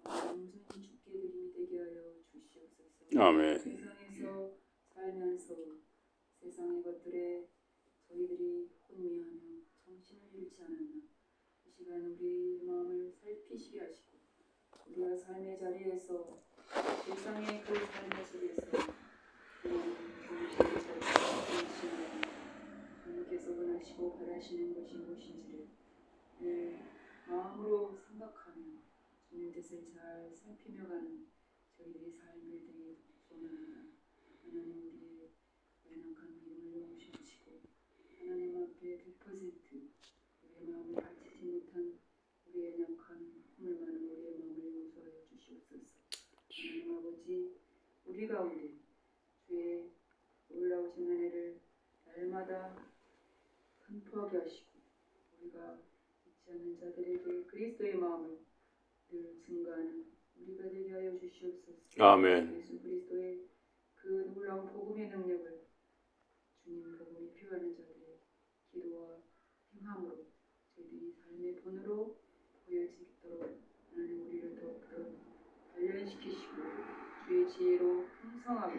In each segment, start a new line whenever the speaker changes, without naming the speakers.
온전히 주께 드림이 되게 하여 주시옵소서.
아멘.
세상에서 살면서 세상의 것들에 저희들이 혼미하며 정신을 잃지 않았나. 이 시간 우리 마음을 살피시게 하시고 우리가 삶의 자리에서 세상의 그 삶의 속에서 주님께서 원하시고 바라시는 것이 무엇인지를 마음으로 생각하며 주님 뜻을 잘 살피며 가는 저희들의 삶을 되게 소원합니다. 하나님 우리의 연약한 믿음을 용서하시고 하나님 앞에 100% 우리의 마음을 바치지 못한 우리의 연약한 hum을 많은 우리의 마음을 용서하여 주시옵소서. 하나님 아버지 우리 가운데 주의 놀라우신 은혜를 날마다 선포하게 하시고 우리가 잊지 않는 자들에게 그리스도의 마음을 늘 증거하는 우리가 되게 하여 주시옵소서.
아멘.
예수 그리스도의 그 놀라운 복음의 능력을 주님 복음이 필요하는 자들의 기도와 행함으로 저희들이 삶의 본으로 보여지도록 하나님 우리를 더욱더 단련시키시고 주의 지혜로 풍성하게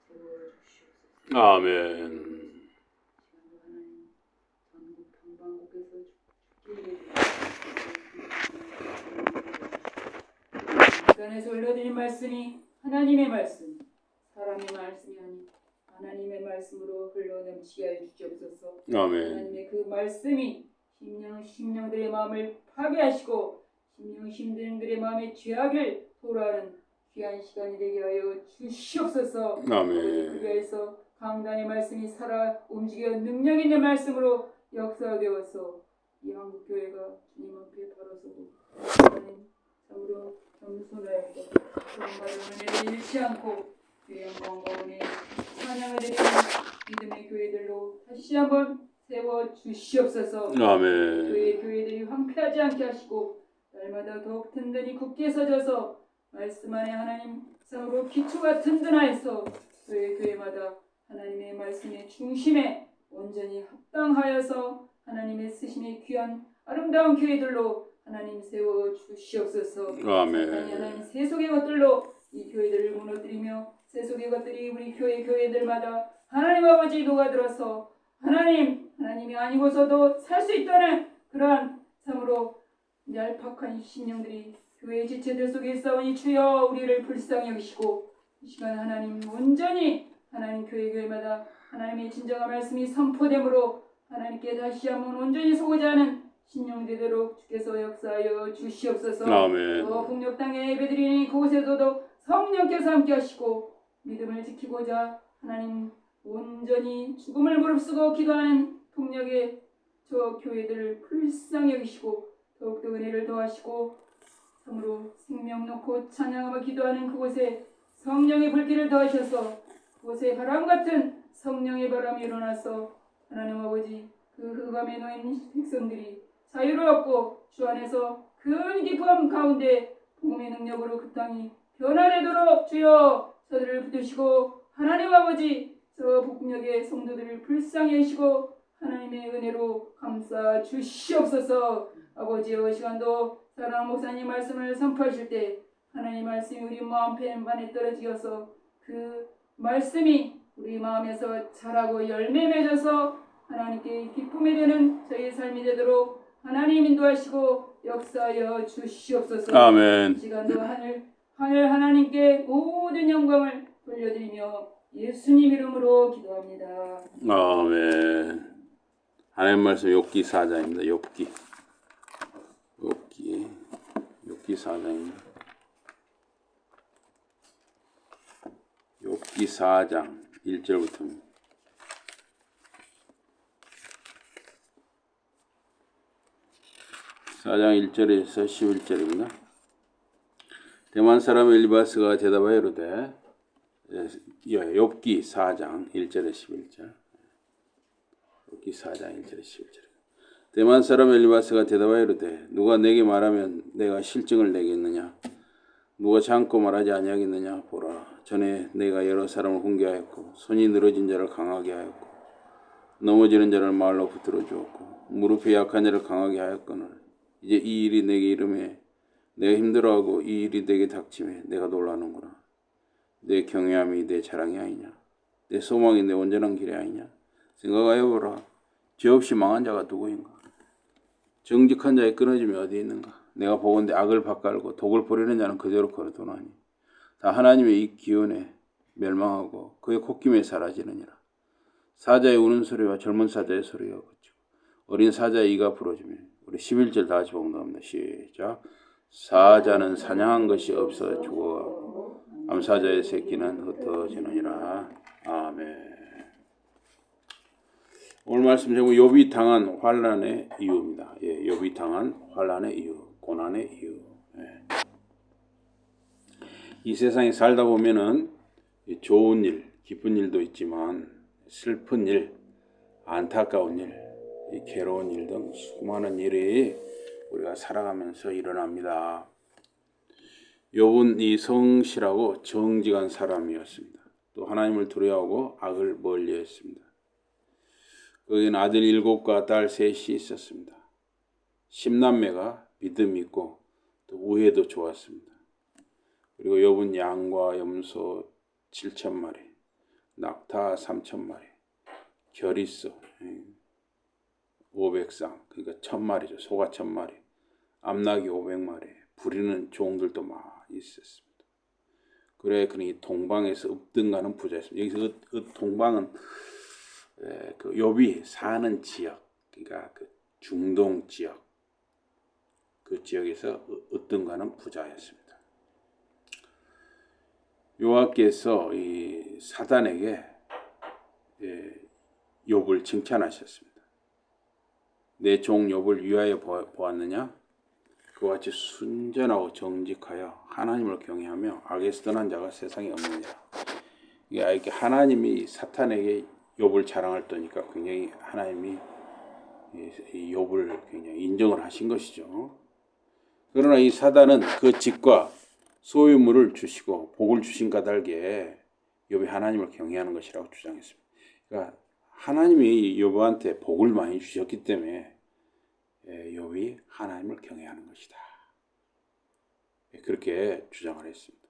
세워 주시옵소서.
아멘.
시간도 하나님 전국 방방곡곡에서 주께 시간에서 올려드린 말씀이 하나님의 말씀, 사람의 말씀이 아닌 하나님의 말씀으로 흘러넘치게 하여 주시옵소서.
아멘.
하나님의 그 말씀이 심령들의 마음을 파괴하시고 심령들의 마음의 죄악을 토로하는 귀한 시간이 되게 하여 주시옵소서.
아멘.
그리하여서 강단의 말씀이 살아 움직여 능력 있는 말씀으로 역사되어서 이 한국교회가 주님 앞에 바로 서고 하나님 참으로 겸손하여서 정말로 은혜를 잃지 않고 주의 영광과 은혜 찬양을 드리는 믿음의 교회들로 다시 한번 세워 주시옵소서.
아멘.
교회들이 황폐하지 않게 하시고 날마다 더욱 든든히 굳게 서져서 말씀 안에 하나님 참으로 기초가 든든하여서 저희 교회마다 하나님의 말씀의 중심에 온전히 합당하여서 하나님의 쓰심의 귀한 아름다운 교회들로 하나님 세워 주시옵소서.
아멘.
사탄이 하나님 세속의 것들로 이 교회들을 무너뜨리며 세속의 것들이 우리 교회들마다 하나님 아버지 녹아들어서 하나님이 아니고서도 살 수 있다는 그러한 참으로 얄팍한 심령들이 교회의 지체들 속에 싸우니 주여 우리를 불쌍히 여기시고 이 시간 하나님 온전히 하나님 교회마다 하나님의 진정한 말씀이 선포되므로 하나님께 다시 한번 온전히 서고자 하는 신령 되도록 주께서 역사하여 주시옵소서.
아멘.
북녘 땅에 예배드리니 그곳에서도 성령께서 함께 하시고 믿음을 지키고자 하나님 온전히 죽음을 무릅쓰고 기도하는 북녘의 저 교회들을 불쌍히 여기시고 더욱더 은혜를 더하시고 참으로 생명 놓고 찬양하며 기도하는 그곳에 성령의 불길을 더하셔서 그곳에 바람같은 성령의 바람이 일어나서 하나님 아버지 그 흑암에 놓인 백성들이 자유를 얻고 주 안에서 큰 기쁨 가운데 복음의 능력으로 그 땅이 변화되도록 주여 저들을 붙드시고 하나님 아버지 저 북녘의 성도들을 불쌍히 하시고 하나님의 은혜로 감싸 주시옵소서. 아버지여 시간도 사랑하는 목사님 말씀을 선포하실 때 하나님 말씀이 우리 마음 편에 떨어지어서 그 말씀이 우리 마음에서 자라고 열매 맺어서 하나님께 기쁨이 되는 저희의 삶이 되도록 하나님 인도하시고 역사하여 주시옵소서.
아멘.
이 시간도 하늘 하나님께 모든 영광을 돌려드리며 예수님 이름으로 기도합니다.
아멘. 하나님 말씀 욥기 4장입니다. 욥기 4장입니다. 욥기 4장 1절부터입니다. 4장 1절에서 11절입니다. 대만 사람 엘리바스가 대답하여 이르되 욥기 4장 1절에 11절. 욥기 4장 1절에 11절. 대만 사람 엘리바스가 대답하여 이르되 누가 내게 말하면 내가 실증을 내겠느냐? 누가 참고 말하지 아니하겠느냐? 보라, 전에 내가 여러 사람을 훈계하였고 손이 늘어진 자를 강하게 하였고 넘어지는 자를 말로 붙들어 주었고 무릎이 약한 자를 강하게 하였거늘 이제 이 일이 내게 이름에 내가 힘들어하고 이 일이 내게 닥침에 내가 놀라는구나. 내 경외함이 내 자랑이 아니냐. 내 소망이 내 온전한 길이 아니냐. 생각하여 보라. 죄 없이 망한 자가 누구인가. 정직한 자의 끊어짐이 어디 있는가. 내가 보건대 악을 밭갈고 독을 뿌리는 자는 그대로 거두나니 다 하나님의 이 기운에 멸망하고 그의 콧김에 사라지느니라. 사자의 우는 소리와 젊은 사자의 소리가 그치고 어린 사자의 이가 부러지며. 우리 11절 다시 봉독합니다. 시작. 사자는 사냥한 것이 없어 죽어가고 암사자의 새끼는 흩어지느니라. 아멘. 오늘 말씀 제목 욥이 당한 환난의 이유입니다. 예, 욥이 당한 환난의 이유, 고난의 이유. 예. 이 세상에 살다 보면은 좋은 일, 기쁜 일도 있지만 슬픈 일, 안타까운 일, 괴로운 일 등 수많은 일이 우리가 살아가면서 일어납니다. 욥은 이 성실하고 정직한 사람이었습니다. 또 하나님을 두려워하고 악을 멀리했습니다. 그에게는 아들 7과 딸 3이 있었습니다. 10남매가 믿음이 있고 또 우애도 좋았습니다. 그리고 욥은 양과 염소 7,000마리, 낙타 3,000마리, 겨리소 500쌍, 그러니까 1,000마리죠. 소가 1,000마리, 암나귀 500마리, 부리는 종들도 많이 있었습니다. 그래 그니 동방에서 읍등가는 부자였습니다. 여기서 동방은 그 욥이 사는 지역, 그러니까 그 중동 지역, 그 지역에서 읍등가는 부자였습니다. 여호와께서 이 사단에게 욥을 칭찬하셨습니다. 내 종 욥을 위하여 보았느냐? 그와 같이 순전하고 정직하여 하나님을 경외하며 악에서 떠난 자가 세상에 없느니라. 이게 하나님이 사탄에게 욥을 자랑할 때니까 굉장히 하나님이 이 욥을 굉장히 인정을 하신 것이죠. 그러나 이 사단은 그 집과 소유물을 주시고 복을 주신 까닭에 욥이 하나님을 경외하는 것이라고 주장했습니다. 그러니까 하나님이 욥한테 복을 많이 주셨기 때문에 욥이 하나님을 경외하는 것이다. 그렇게 주장을 했습니다.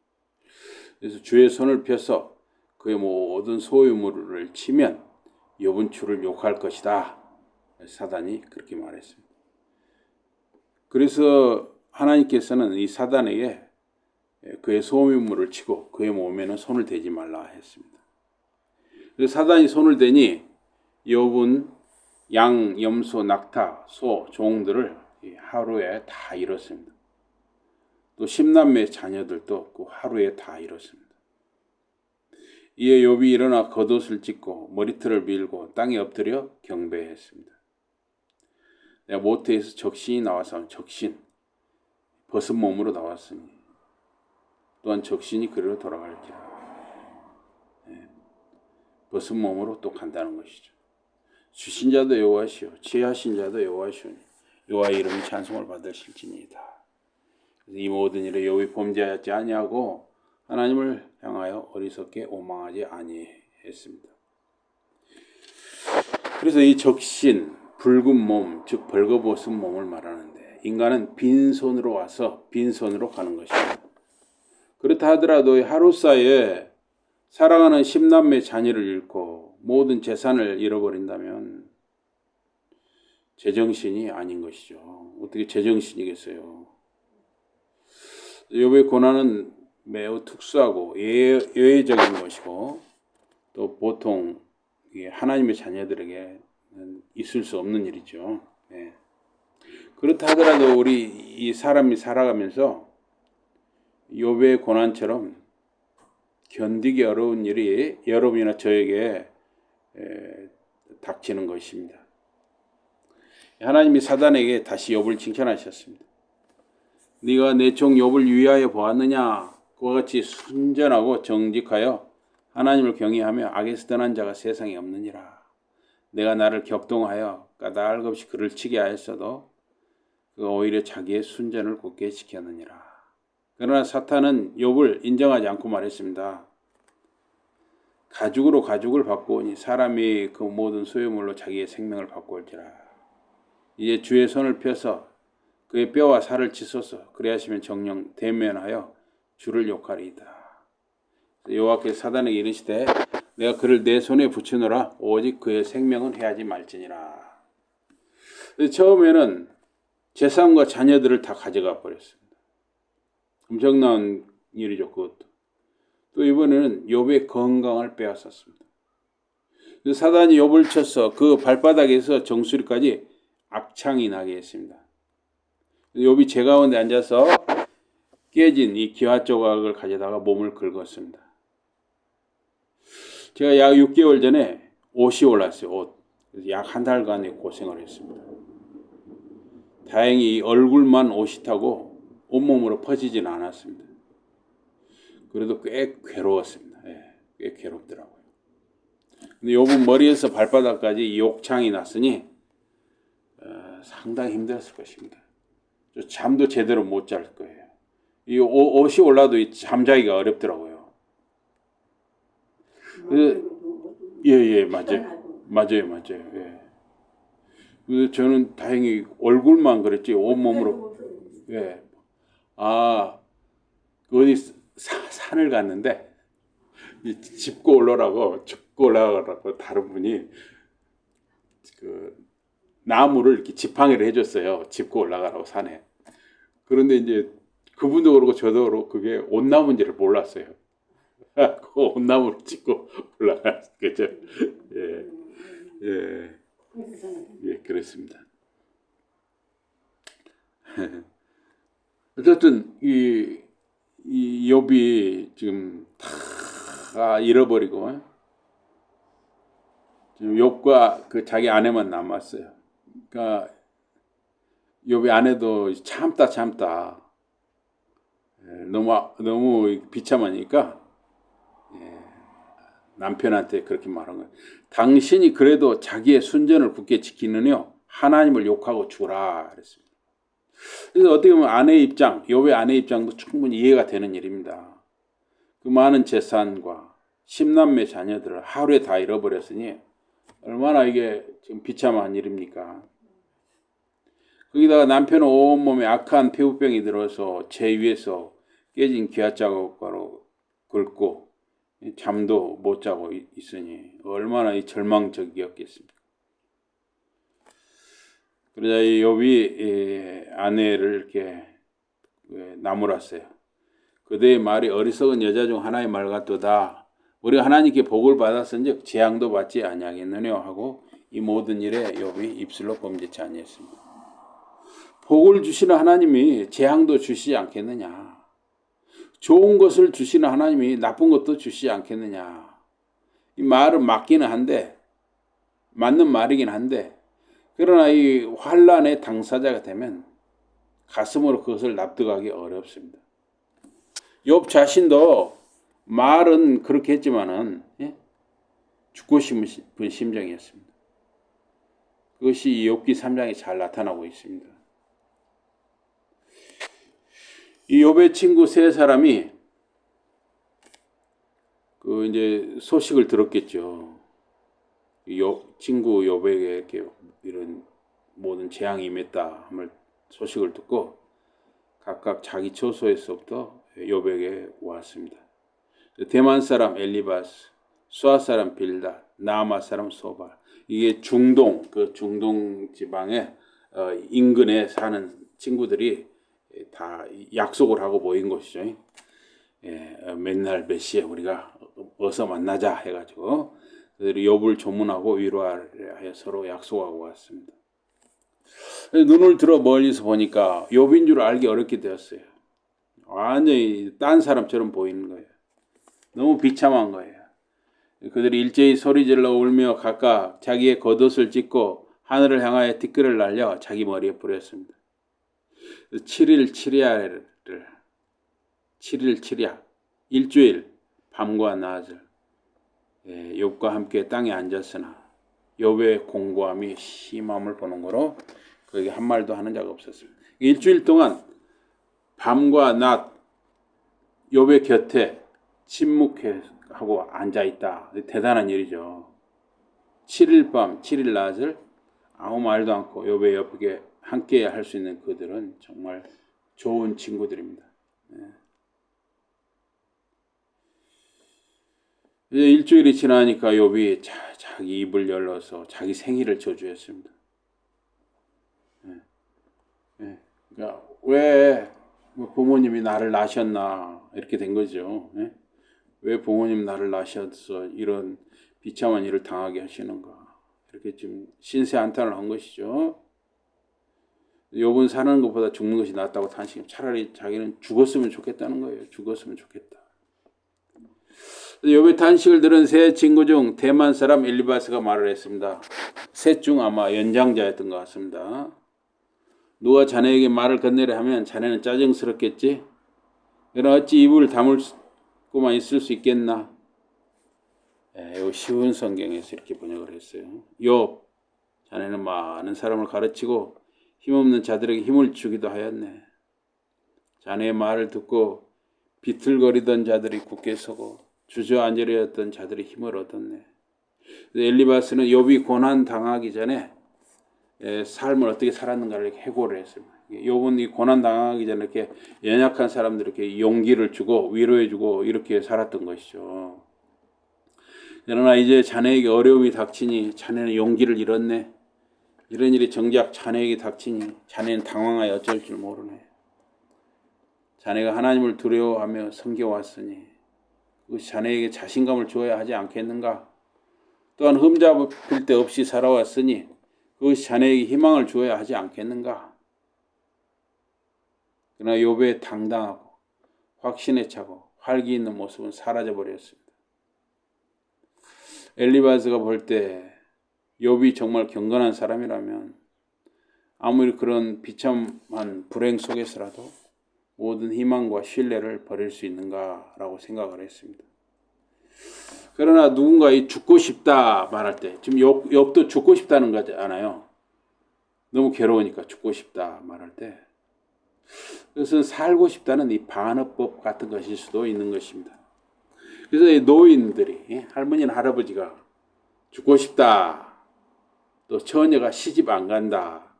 그래서 주의 손을 펴서 그의 모든 소유물을 치면 욥은 주를 욕할 것이다. 사단이 그렇게 말했습니다. 그래서 하나님께서는 이 사단에게 그의 소유물을 치고 그의 몸에는 손을 대지 말라 했습니다. 그래서 사단이 손을 대니 욥은 양, 염소, 낙타, 소, 종들을 하루에 다 잃었습니다. 또 10남매 자녀들도 그 하루에 다 잃었습니다. 이에 욥이 일어나 겉옷을 찢고 머리털을 밀고 땅에 엎드려 경배했습니다. 내가 모태에서 적신이 나와서 적신, 벗은 몸으로 나왔으니 또한 적신이 그리로 돌아갈지라. 벗은 몸으로 또 간다는 것이죠. 주신 자도 여호와시오 취하신 자도 여호와시오니 여호와의 이름이 찬송을 받으실지니이다. 이 모든 일에 욥이 범죄하지 아니하고 하나님을 향하여 어리석게 오망하지 아니했습니다. 그래서 이 적신, 붉은 몸, 즉 벌거벗은 몸을 말하는데 인간은 빈손으로 와서 빈손으로 가는 것입니다. 그렇다 하더라도 하루 사이에 사랑하는 10남매 자녀를 잃고 모든 재산을 잃어버린다면 제정신이 아닌 것이죠. 어떻게 제정신이겠어요? 욥의 고난은 매우 특수하고 예외적인 것이고 또 보통 하나님의 자녀들에게 있을 수 없는 일이죠. 네. 그렇다 하더라도 우리 이 사람이 살아가면서 욥의 고난처럼 견디기 어려운 일이 여러분이나 저에게 닥치는 것입니다. 하나님이 사단에게 다시 욥을 칭찬하셨습니다. 네가 내 종 욥을 위하여 보았느냐? 그와 같이 순전하고 정직하여 하나님을 경외하며 악에서 떠난 자가 세상에 없느니라. 내가 나를 격동하여 까닭없이 그를 치게 하였어도 그가 오히려 자기의 순전을 굳게 지켰느니라. 그러나 사탄은 욥을 인정하지 않고 말했습니다. 가죽으로 가죽을 바꾸오니 사람이 그 모든 소유물로 자기의 생명을 바꾸올지라. 이제 주의 손을 펴서 그의 뼈와 살을 치소서. 그리하시면 정령 대면하여 주를 욕하리이다. 여호와께서 사단에게 이르시되 내가 그를 내 손에 붙이노라. 오직 그의 생명은 해하지 말지니라. 처음에는 재산과 자녀들을 다 가져가 버렸습니다. 엄청난 일이죠, 그것도. 또 이번에는 욥의 건강을 빼앗았습니다. 사단이 욥을 쳐서 그 발바닥에서 정수리까지 악창이 나게 했습니다. 욥이 제 가운데 앉아서 깨진 이 기와 조각을 가져다가 몸을 긁었습니다. 제가 약 6개월 전에 옷이 올랐어요. 옷. 약 한 달간의 고생을 했습니다. 다행히 얼굴만 옷이 타고 온몸으로 퍼지진 않았습니다. 그래도 꽤 괴로웠습니다. 꽤 괴롭더라고요. 근데 요번 머리에서 발바닥까지 욕창이 났으니 상당히 힘들었을 것입니다. 잠도 제대로 못 잘 거예요. 이 옷이 올라도 잠자기가 어렵더라고요. 예, 맞아요. 예. 그래서 저는 다행히 얼굴만 그랬지 온몸으로. 예. 어디 산을 갔는데 짚고 올라가라고 다른 분이 그 나무를 이렇게 지팡이를 해줬어요. 짚고 올라가라고 산에. 그런데 이제 그분도 그러고 저도 그러고 그게 온나무인지를 몰랐어요. 그 온나무를 짚고 올라갔겠죠. 예, 그렇습니다. 어쨌든 이 욥이 지금 다 잃어버리고 지금 욥과 그 자기 아내만 남았어요. 그러니까 욥의 아내도 참다 너무 비참하니까 남편한테 그렇게 말한 거예요. 당신이 그래도 자기의 순전을 굳게 지키느냐 하나님을 욕하고 죽어라 그랬습니다. 그래서 어떻게 보면 욥의 아내 입장도 충분히 이해가 되는 일입니다. 그 많은 재산과 10남매 자녀들을 하루에 다 잃어버렸으니 얼마나 이게 지금 비참한 일입니까? 거기다가 남편은 온몸에 악한 피부병이 들어서 제 위에서 깨진 기아자국가로 긁고 잠도 못 자고 있으니 얼마나 절망적이었겠습니까? 그러자 이 욥이 아내를 이렇게 나무랐어요. 그대의 말이 어리석은 여자 중 하나의 말 같도다. 우리가 하나님께 복을 받았은즉 재앙도 받지 아니하겠느냐 하고 이 모든 일에 욥이 입술로 범죄치 아니했습니다. 복을 주시는 하나님이 재앙도 주시지 않겠느냐. 좋은 것을 주시는 하나님이 나쁜 것도 주시지 않겠느냐. 이 말은 맞기는 한데 맞는 말이긴 한데 그러나 이 환란의 당사자가 되면 가슴으로 그것을 납득하기 어렵습니다. 욥 자신도 말은 그렇게 했지만은 죽고 싶은 심정이었습니다. 그것이 욥기 3장에 잘 나타나고 있습니다. 이 욥의 친구 세 사람이 그 이제 소식을 들었겠죠. 친구 욥에게 이렇게 이런 모든 재앙이 임했다 함을 소식을 듣고 각각 자기 처소에서부터 욥에게 왔습니다. 대만 사람 엘리바스, 수아 사람 빌다, 나아마 사람 소발. 이게 중동 지방의 인근에 사는 친구들이 다 약속을 하고 모인 것이죠. 맨날 몇 시에 우리가 어서 만나자 해가지고 그들이 욥을 조문하고 위로하여 서로 약속하고 왔습니다. 눈을 들어 멀리서 보니까 욥인 줄 알기 어렵게 되었어요. 완전히 딴 사람처럼 보이는 거예요. 너무 비참한 거예요. 그들이 일제히 소리질러 울며 각각 자기의 겉옷을 찢고 하늘을 향하여 티끌을 날려 자기 머리에 뿌렸습니다. 7일 7야 일주일 밤과 낮을 욥과 함께 땅에 앉았으나 욥의 공고함이 심함을 보는 거로 그에게 한 말도 하는 자가 없었습니다. 일주일 동안 밤과 낮 욥의 곁에 침묵하고 앉아있다. 대단한 일이죠. 7일 밤 7일 낮을 아무 말도 않고 욥의 옆에 함께 할 수 있는 그들은 정말 좋은 친구들입니다. 이제 일주일이 지나니까 욥이 자기 입을 열어서 자기 생일을 저주했습니다. 그러니까 왜 부모님이 나를 낳으셨나 이렇게 된 거죠. 왜 부모님 나를 낳으셔서 이런 비참한 일을 당하게 하시는가 이렇게 좀 신세한탄을 한 것이죠. 욥은 사는 것보다 죽는 것이 낫다고 탄식. 차라리 자기는 죽었으면 좋겠다는 거예요. 죽었으면 좋겠다. 욥의 탄식을 들은 세 친구 중 대만 사람 엘리바스가 말을 했습니다. 셋 중 아마 연장자였던 것 같습니다. 누가 자네에게 말을 건네려 하면 자네는 짜증스럽겠지? 그러나 어찌 입을 다물고만 있을 수 있겠나? 이 쉬운 성경에서 이렇게 번역을 했어요. 욥, 자네는 많은 사람을 가르치고 힘없는 자들에게 힘을 주기도 하였네. 자네의 말을 듣고 비틀거리던 자들이 굳게 서고 주저앉으려 했던 자들이 힘을 얻었네. 엘리바스는 욥이 고난 당하기 전에 삶을 어떻게 살았는가를 이렇게 해고를 했습니다. 욥은 이 고난 당하기 전에 이렇게 연약한 사람들에게 용기를 주고 위로해주고 이렇게 살았던 것이죠. 그러나 이제 자네에게 어려움이 닥치니 자네는 용기를 잃었네. 이런 일이 정작 자네에게 닥치니 자네는 당황하여 어쩔 줄 모르네. 자네가 하나님을 두려워하며 섬겨왔으니 그것이 자네에게 자신감을 주어야 하지 않겠는가? 또한 흠잡힐 데 없이 살아왔으니 그것이 자네에게 희망을 주어야 하지 않겠는가? 그러나 욥의 당당하고 확신에 차고 활기 있는 모습은 사라져버렸습니다. 엘리바스가 볼 때 욥이 정말 경건한 사람이라면 아무리 그런 비참한 불행 속에서라도 모든 희망과 신뢰를 버릴 수 있는가라고 생각을 했습니다. 그러나 누군가 이 죽고 싶다 말할 때 지금 욥도 죽고 싶다는 거잖아요. 너무 괴로우니까 죽고 싶다 말할 때 그것은 살고 싶다는 이 반어법 같은 것일 수도 있는 것입니다. 그래서 이 노인들이 할머니나 할아버지가 죽고 싶다, 또 처녀가 시집 안 간다,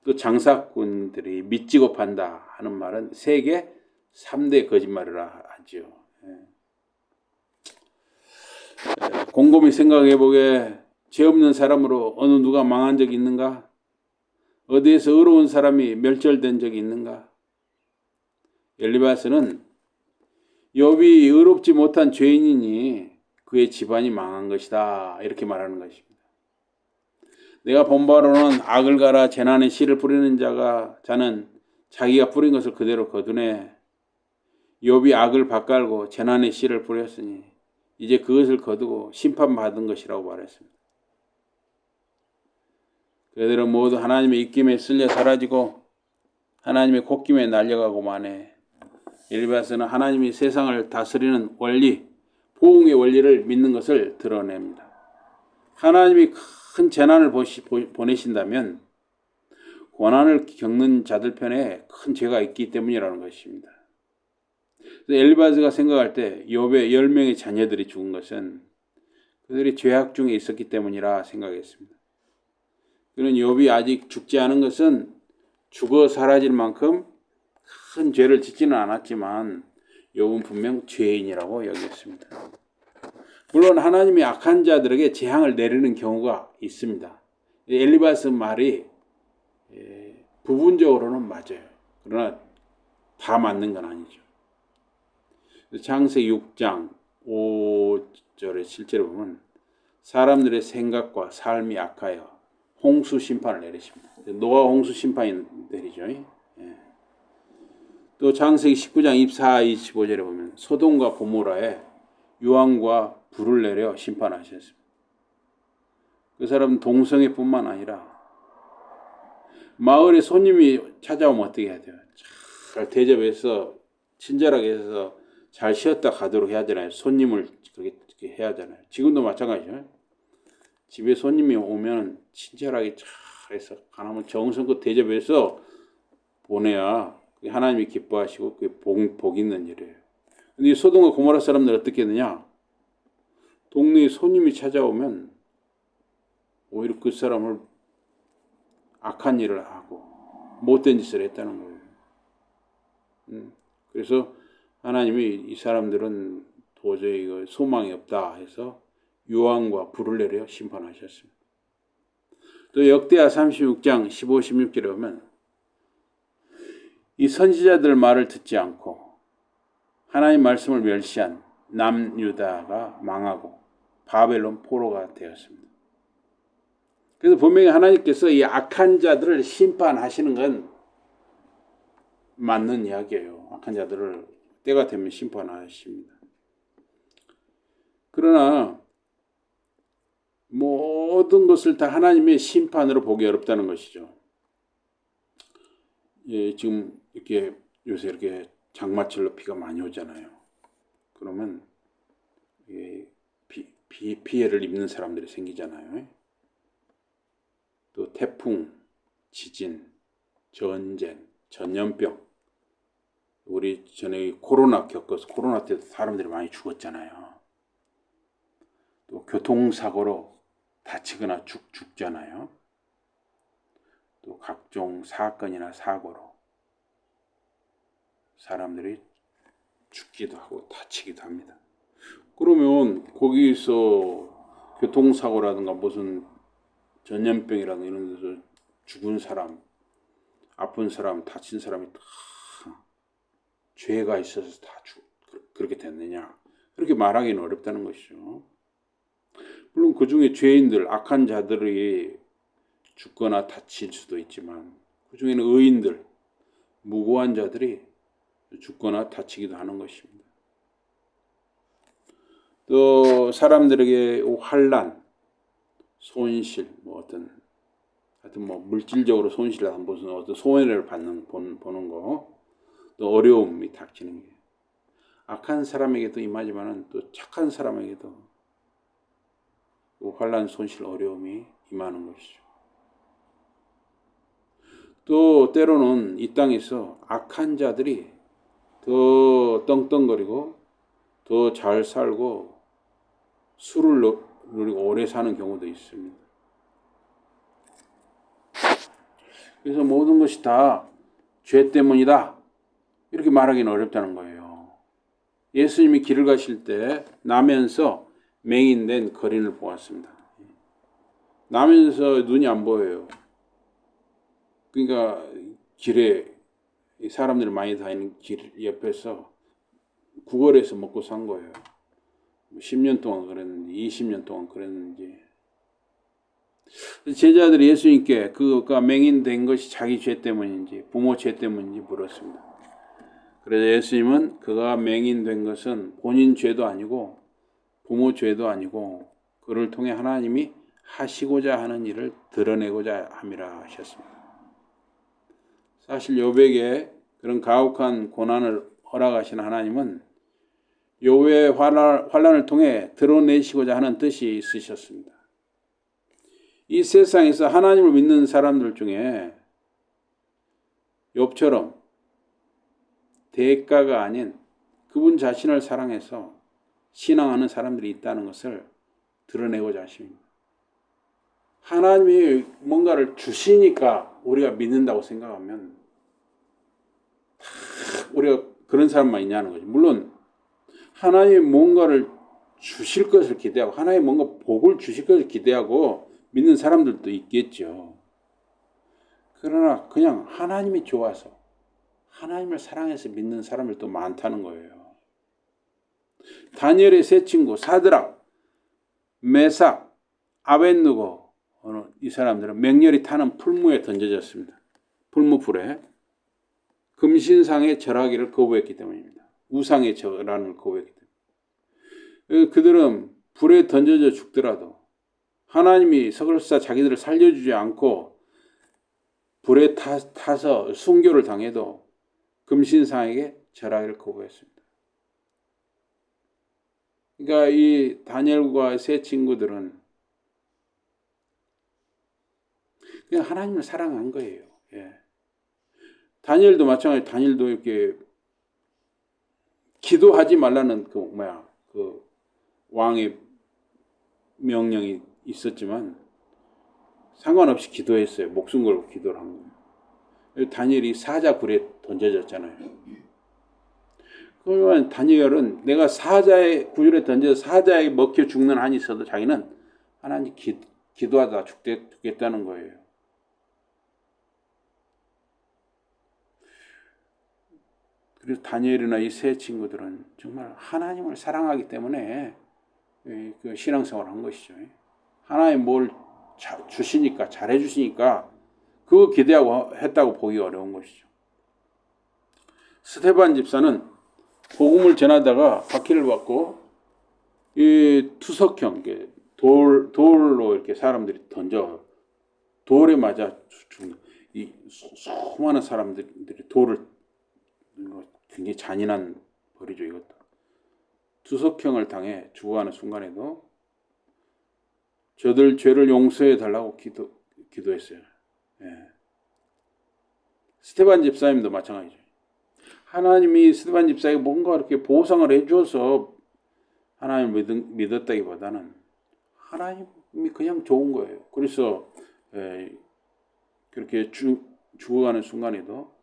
또 장사꾼들이 밑지고 판다 하는 말은 세계 3대 거짓말이라 하죠. 곰곰이 생각해보게 죄 없는 사람으로 어느 누가 망한 적이 있는가? 어디에서 의로운 사람이 멸절된 적이 있는가? 엘리바스는 욥이 의롭지 못한 죄인이니 그의 집안이 망한 것이다 이렇게 말하는 것입니다. 내가 본 바로는 악을 갈아 재난의 씨를 뿌리는 자는 자기가 뿌린 것을 그대로 거두네. 욥이 악을 밭갈고 재난의 씨를 뿌렸으니 이제 그것을 거두고 심판받은 것이라고 말했습니다. 그들은 모두 하나님의 입김에 쓸려 사라지고 하나님의 콧김에 날려가고 마네. 엘리바스는 하나님이 세상을 다스리는 원리, 보응의 원리를 믿는 것을 드러냅니다. 하나님이 큰 재난을 보내신다면 고난을 겪는 자들 편에 큰 죄가 있기 때문이라는 것입니다. 엘리바스가 생각할 때 욥의 10명의 자녀들이 죽은 것은 그들이 죄악 중에 있었기 때문이라 생각했습니다. 그는 욥이 아직 죽지 않은 것은 죽어 사라질 만큼 큰 죄를 짓지는 않았지만 욥은 분명 죄인이라고 여겼습니다. 물론 하나님이 악한 자들에게 재앙을 내리는 경우가 있습니다. 엘리바스 말이 부분적으로는 맞아요. 그러나 다 맞는 건 아니죠. 창세기 6장 5절에 실제로 보면 사람들의 생각과 삶이 악하여 홍수 심판을 내리십니다. 노아 홍수 심판이 내리죠. 또 창세기 19장 24, 25절에 보면 소돔과 고모라에 유황과 불을 내려 심판하셨습니다. 그 사람은 동성애뿐만 아니라 마을에 손님이 찾아오면 어떻게 해야 돼요? 잘 대접해서 친절하게 해서 잘 쉬었다 가도록 해야 되잖아요. 손님을 그렇게 해야 하잖아요. 지금도 마찬가지죠. 집에 손님이 오면 친절하게 잘 해서 하나님 정성껏 대접해서 보내야 하나님이 기뻐하시고 그게 복 있는 일이에요. 근데 소돔과 고모라 사람들 어떻게 했느냐? 동네에 손님이 찾아오면 오히려 그 사람을 악한 일을 하고 못된 짓을 했다는 거예요. 그래서 하나님이 이 사람들은 도저히 소망이 없다 해서 유황과 불을 내려 심판하셨습니다. 또 역대하 36장 15, 16절에 보면 이 선지자들 말을 듣지 않고 하나님 말씀을 멸시한 남유다가 망하고 바벨론 포로가 되었습니다. 그래서 분명히 하나님께서 이 악한 자들을 심판하시는 건 맞는 이야기예요. 악한 자들을 때가 되면 심판하십니다. 그러나 모든 것을 다 하나님의 심판으로 보기 어렵다는 것이죠. 예, 지금 이렇게 요새 이렇게 장마철로 비가 많이 오잖아요. 그러면 피해를 입는 사람들이 생기잖아요. 또 태풍, 지진, 전쟁, 전염병. 우리 전에 코로나 겪어서 코로나 때도 사람들이 많이 죽었잖아요. 또 교통사고로 다치거나 죽잖아요. 또 각종 사건이나 사고로 사람들이 죽기도 하고 다치기도 합니다. 그러면 거기서 교통사고라든가 무슨 전염병이라든가 이런 데서 죽은 사람, 아픈 사람, 다친 사람이 다 죄가 있어서 다 그렇게 됐느냐, 그렇게 말하기는 어렵다는 것이죠. 물론 그 중에 죄인들, 악한 자들이 죽거나 다칠 수도 있지만 그 중에는 의인들, 무고한 자들이 죽거나 다치기도 하는 것입니다. 또 사람들에게 환난, 손실, 하여튼 물질적으로 손실을 무슨 어떤 손해를 보는 거, 또 어려움이 닥치는 게 악한 사람에게도 임하지만은 또 착한 사람에게도 환난, 손실, 어려움이 임하는 것이죠. 또 때로는 이 땅에서 악한 자들이 더 떵떵거리고 더 잘 살고 술을 누리고 오래 사는 경우도 있습니다. 그래서 모든 것이 다 죄 때문이다, 이렇게 말하기는 어렵다는 거예요. 예수님이 길을 가실 때 나면서 맹인된 거린을 보았습니다. 나면서 눈이 안 보여요. 그러니까 길에 사람들이 많이 다니는 길 옆에서 구걸해서 먹고 산 거예요. 10년 동안 그랬는지 20년 동안 그랬는지. 제자들이 예수님께 그가 맹인된 것이 자기 죄 때문인지 부모 죄 때문인지 물었습니다. 그래서 예수님은 그가 맹인된 것은 본인 죄도 아니고 부모 죄도 아니고 그를 통해 하나님이 하시고자 하는 일을 드러내고자 함이라 하셨습니다. 사실 욥에게 그런 가혹한 고난을 허락하신 하나님은 욥의 환난을 통해 드러내시고자 하는 뜻이 있으셨습니다. 이 세상에서 하나님을 믿는 사람들 중에 욥처럼 대가가 아닌 그분 자신을 사랑해서 신앙하는 사람들이 있다는 것을 드러내고자 하십니다. 하나님이 뭔가를 주시니까 우리가 믿는다고 생각하면 우리가 그런 사람만 있냐는 거죠. 물론 하나님이 뭔가를 주실 것을 기대하고 하나님이 뭔가 복을 주실 것을 기대하고 믿는 사람들도 있겠죠. 그러나 그냥 하나님이 좋아서 하나님을 사랑해서 믿는 사람들도 많다는 거예요. 다니엘의 세 친구 사드락, 메삭, 아벳느고, 이 사람들은 맹렬히 타는 풀무에 던져졌습니다. 풀무불에. 금신상의 절하기를 거부했기 때문입니다. 우상의 절하는 거부했기 때문에. 그들은 불에 던져져 죽더라도 하나님이 서글사 자기들을 살려주지 않고 불에 타서 순교를 당해도 금신상에게 절하기를 거부했습니다. 그러니까 이 다니엘과 세 친구들은 그냥 하나님을 사랑한 거예요. 예. 다니엘도 마찬가지. 다니엘도 이렇게 기도하지 말라는 그 왕의 명령이 있었지만 상관없이 기도했어요. 목숨 걸고 기도를 한 거예요. 다니엘이 사자 굴에 던져졌잖아요. 그러면 다니엘은 내가 사자의 굴에 던져서 사자에 먹혀 죽는 한이 있어도 자기는 하나님 기도하다 죽겠다는 거예요. 그래서 다니엘이나 이 세 친구들은 정말 하나님을 사랑하기 때문에 그 신앙생활을 한 것이죠. 하나님 뭘 주시니까, 잘해주시니까 그거 기대하고 했다고 보기 어려운 것이죠. 스데반 집사는 복음을 전하다가 박해를 받고 이 투석형 돌로 이렇게 사람들이 던져 돌에 맞아 죽는 이 수많은 사람들이 돌을 굉장히 잔인한 벌이죠. 이것도 투석형을 당해 죽어가는 순간에도 저들 죄를 용서해 달라고 기도했어요. 예. 스데반 집사님도 마찬가지죠. 하나님이 스데반 집사에게 뭔가 이렇게 보상을 해줘서 하나님을 믿었다기보다는 하나님이 그냥 좋은 거예요. 그래서 그렇게 죽어가는 순간에도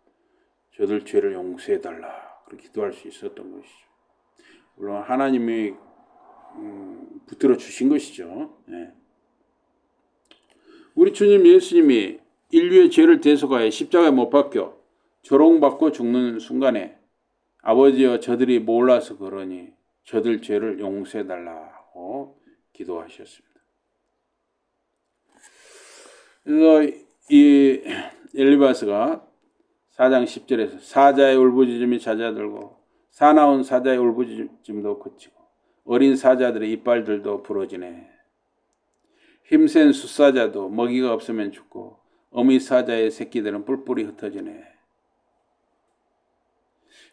저들 죄를 용서해달라 그렇게 기도할 수 있었던 것이죠. 물론 하나님이 붙들어 주신 것이죠. 예. 우리 주님 예수님이 인류의 죄를 대속하여 십자가에 못 박혀 조롱받고 죽는 순간에 아버지여 저들이 몰라서 그러니 저들 죄를 용서해달라고 기도하셨습니다. 그래서 이 엘리바스가 4장 10절에서 사자의 울부짖음이 잦아들고 사나운 사자의 울부짖음도 그치고 어린 사자들의 이빨들도 부러지네. 힘센 숫사자도 먹이가 없으면 죽고 어미 사자의 새끼들은 뿔뿔이 흩어지네.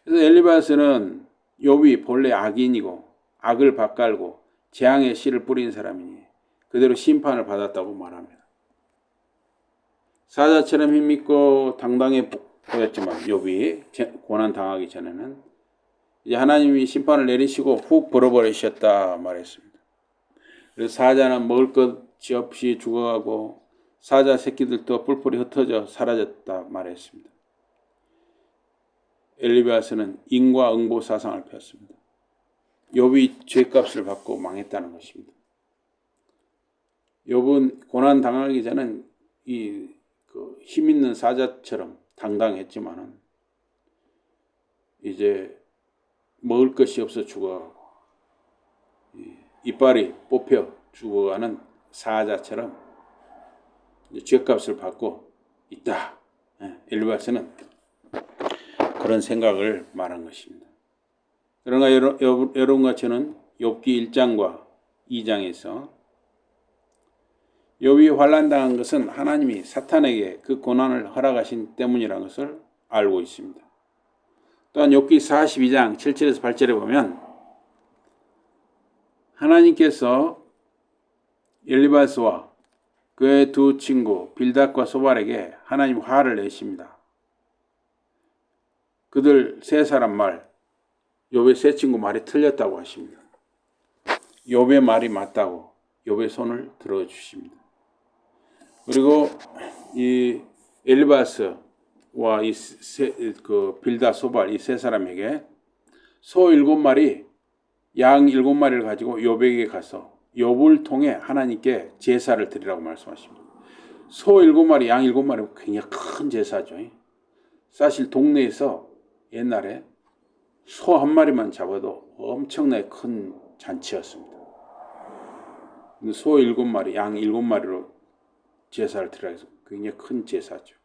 그래서 엘리바스는 욥이 본래 악인이고 악을 밭갈고 재앙의 씨를 뿌린 사람이니 그대로 심판을 받았다고 말합니다. 사자처럼 힘있고 당당해 보였지만 욥이 고난 당하기 전에는 이제 하나님이 심판을 내리시고 훅 벌어버리셨다 말했습니다. 그래서 사자는 먹을 것이 없이 죽어가고 사자 새끼들도 뿔뿔이 흩어져 사라졌다 말했습니다. 엘리바스는 인과응보 사상을 폈습니다. 욥이 죄값을 받고 망했다는 것입니다. 욥은 고난 당하기 전엔 힘 있는 사자처럼 당당했지만은 이제 먹을 것이 없어 죽어가고 이빨이 뽑혀 죽어가는 사자처럼 죄값을 받고 있다. 엘리바스는 그런 생각을 말한 것입니다. 그러나 여러분과 저는 욥기 1장과 2장에서 욥이 환난당한 것은 하나님이 사탄에게 그 고난을 허락하신 때문이라는 것을 알고 있습니다. 또한 욥기 42장 7절에서 8절에 보면 하나님께서 엘리바스와 그의 두 친구 빌닷과 소발에게 하나님 화를 내십니다. 그들 세 사람 말, 욥의 세 친구 말이 틀렸다고 하십니다. 욥의 말이 맞다고 욥의 손을 들어주십니다. 그리고 이 엘리바스와 빌닷, 소발 이 세 사람에게 소 7마리, 양 7마리를 가지고 욥에게 가서 욥을 통해 하나님께 제사를 드리라고 말씀하십니다. 소 7마리, 양 7마리 굉장히 큰 제사죠. 사실 동네에서 옛날에 소 한 마리만 잡아도 엄청나게 큰 잔치였습니다. 소 7마리, 양 7마리로 제사를 드리라 해서 굉장히 큰 제사죠.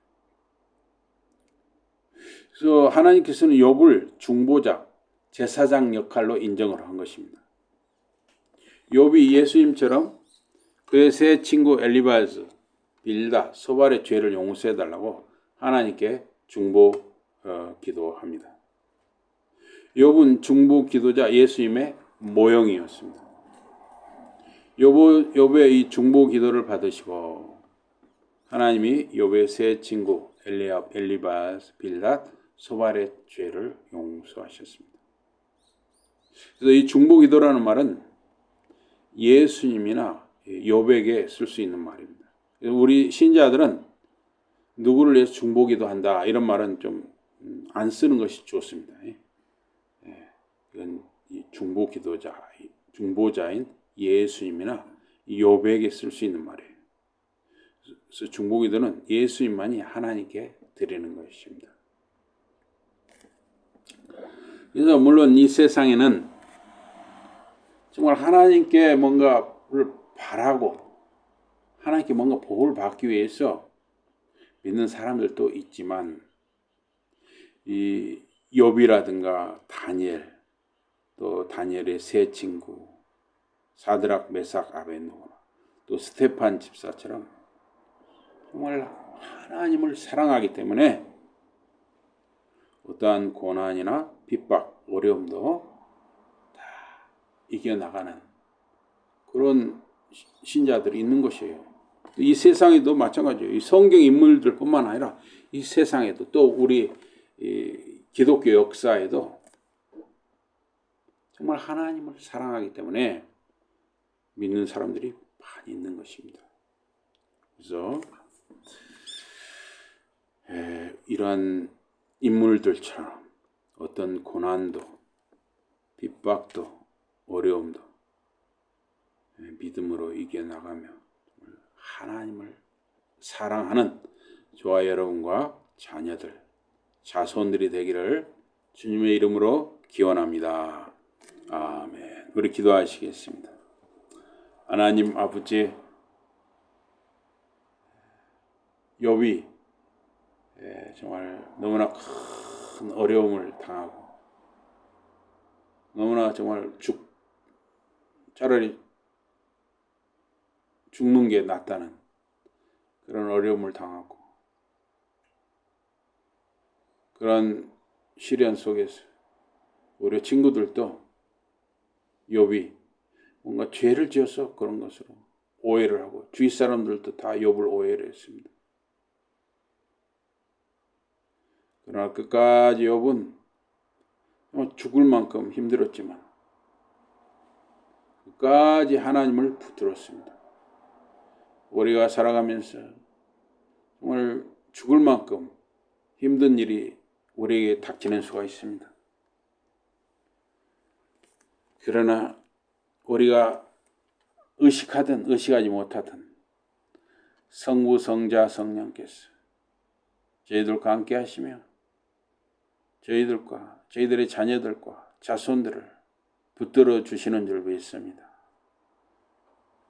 그래서 하나님께서는 욥을 중보자, 제사장 역할로 인정을 한 것입니다. 욥이 예수님처럼 그의 세 친구 엘리바스, 빌닷, 소발의 죄를 용서해달라고 하나님께 중보 기도합니다. 욥은 중보 기도자 예수님의 모형이었습니다. 욥의 이 중보 기도를 받으시고 하나님이 욥의 세 친구 엘리바스, 빌닷, 소발의 죄를 용서하셨습니다. 그래서 이 중보 기도라는 말은 예수님이나 욥에게 쓸 수 있는 말입니다. 우리 신자들은 누구를 위해서 중보기도 한다 이런 말은 좀 안 쓰는 것이 좋습니다. 이건 중보자인 예수님이나 욥에게 쓸 수 있는 말이에요. 그래서 중보기도는 예수님만이 하나님께 드리는 것입니다. 그래서 물론 이 세상에는 정말 하나님께 뭔가를 바라고 하나님께 뭔가 복을 받기 위해서 믿는 사람들도 있지만 이 욥이라든가 다니엘, 또 다니엘의 세 친구 사드락, 메삭, 아벤노고, 또 스테판 집사처럼 정말 하나님을 사랑하기 때문에 어떠한 고난이나 핍박, 어려움도 다 이겨나가는 그런 신자들이 있는 것이에요. 이 세상에도 마찬가지예요. 이 성경 인물들뿐만 아니라 이 세상에도 또 우리 기독교 역사에도 정말 하나님을 사랑하기 때문에 믿는 사람들이 많이 있는 것입니다. 그래서 이러한 인물들처럼 어떤 고난도, 핍박도, 어려움도 믿음으로 이겨나가며 하나님을 사랑하는 저와 여러분과 자녀들, 자손들이 되기를 주님의 이름으로 기원합니다. 아멘. 우리 기도하시겠습니다. 하나님 아버지, 욥이 정말 너무나 큰 어려움을 당하고 너무나 정말 차라리 죽는 게 낫다는 그런 어려움을 당하고 그런 시련 속에서 우리 친구들도 욥이 뭔가 죄를 지어서 그런 것으로 오해를 하고 주위 사람들도 다 욥을 오해를 했습니다. 그러나 끝까지 욥은 죽을 만큼 힘들었지만 끝까지 하나님을 붙들었습니다. 우리가 살아가면서 정말 죽을 만큼 힘든 일이 우리에게 닥치는 수가 있습니다. 그러나 우리가 의식하든 의식하지 못하든 성부, 성자, 성령께서 저희들과 함께 하시며 저희들과 저희들의 자녀들과 자손들을 붙들어 주시는 줄 믿습니다.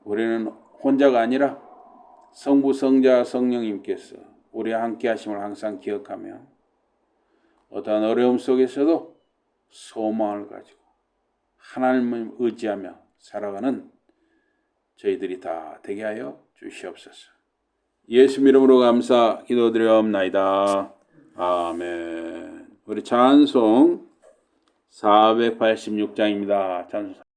우리는 혼자가 아니라 성부, 성자, 성령님께서 우리와 함께 하심을 항상 기억하며 어떠한 어려움 속에서도 소망을 가지고 하나님을 의지하며 살아가는 저희들이 다 되게 하여 주시옵소서. 예수 이름으로 감사 기도드리옵나이다. 아멘. 우리 찬송 486장입니다. 찬송